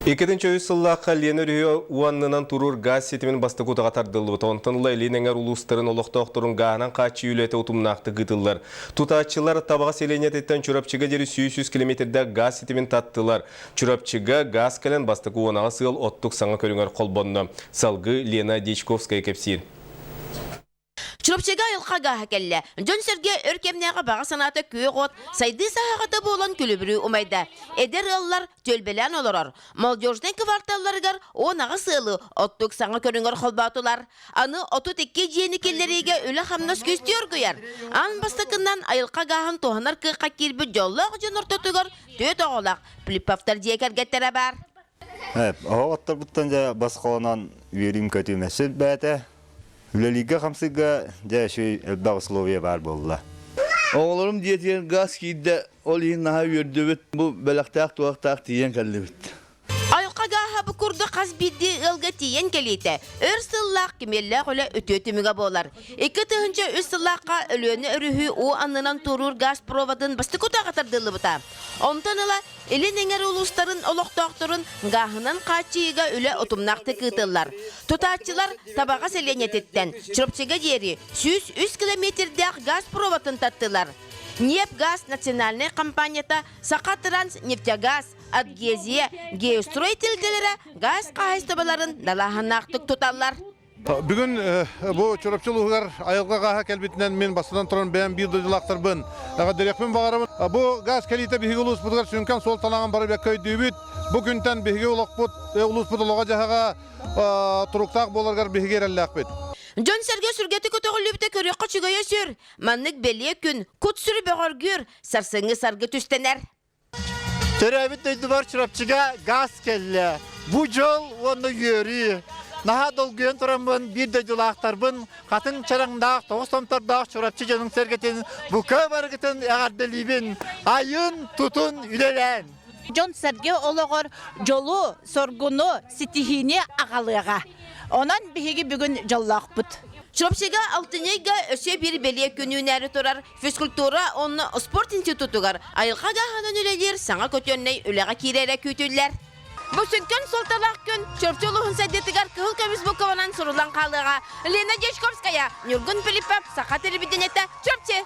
Екетінші сыллаққа ленөріе уаннынан турur газ сетімен басты көтіға тардылы. Онтанылы ленеңер улустарын олықтауқтырын ғанан қачы үйлеті ұтымнақты ғытылар. Тұтатшылар табаға селенететтен чүрапчыға дері 100 километрді газ сетімен таттылар. Чүрапчыға газ кәлін басты көуанаға сығыл оттық саңа көріңер қолбонны. Салғы Лена Дичковская кепсин. Чүрапчыға ылқаға әкелі. Жон Сергей өркемнеға баға санаты күйі ғот, сайды сағағаты болан күлібірі умайды. Эдер ыллар төлбелен олырар. Молдежден кварталларығар онаға сылы, оттық саңа көріңір қолбатылар. Аны 32 жиені келлеріге өлі қамнас көстер көйер. Ан бастықынан айылқағағын тоғынар қыққа келбі жоллақ жын ұртытығыр төт оғылақ. Плиппафтар жекергеттері бар. Оғаттар бұттан жа басқаланан верим көтімесіл бәті. Үлелігі қамсыға жәші әлбақ условия бар болла. Оғыларым диетен газ кейді ол ең наға өрді бүт. Бұл бәліқтақ туақтақ тиен кәлі бүт. Айылқаға бұ күрді қаз бидді ылғы тиен келейті. Өр сыллақ кемелі қолы өтөтіміға болар. Екі тұхынша үз сыллаққа өлөні үріхі о анынан тұрур газ проводын басты көті қатардылы бұта. Онтаныла елін әңер ұлыстарын олықтақтырын ғағынан қачыға өлі ұтымнақты кытылар. Тұтатчылар табаға селенететтен чүріпчіға дері 100 километрдегі газ проводын таттылар. Нефтгаз национальный компанията Сақатранс нефтегаз Адгезия геостройтелдері газ қағыстыбаларын далағанақтық тұталар. Бүгін бұл чүрапчылығығар айылға ғаға кәлбетінен мен бастыдан тұрын бәйін бір дұдылақтар бұн. Дәрекпен бағарамын. Бұл газ кәлейті бейгі ұлыс бұдығар сүнкен сол талаған бары бәк көйді үбіт. Бұл күнтен бейгі ұлыс бұдылыға жағаға тұрықтақ боларғар бейгі әрәлі ақпет. Жон Сергей сүргеті көтіғіліпті көрі қочығая сүр. Маннық бәле күн, күт сүрі бәғар гүр, сарсыңы сарғы түстенер. Төрәбіт өйді бар чүрапчыға газ келі. Бұ жол оны үйері. Наға долгүйен тұрамын, бір дөйділақтарбын, қатын чараңдақ, тоғыз томтардақ чүрапчы жонын сәргетін, бұқа барғытын әғардылейбін, айын тұтын үлелән. Жон Сергей олығыр жолу, соргуну, ситихини ағалыға. Онан бігі бүгін жоллақ бұд. Чүрапчыға алтынайға өсе бір бәле күнін әрі тұрар, физкультура оны спорт институтығар, айылқаға ханын үлелер, саңа көтенней үліға керері көтілер. Бұл сүнкен солталақ күн, чүрапчылығын сәдетігар кығыл көміз бұқыванан сұрылан қалыға. Лена Дечковская, Нюргун Пилипов, Сақа телевидениеті, Чүрапчы.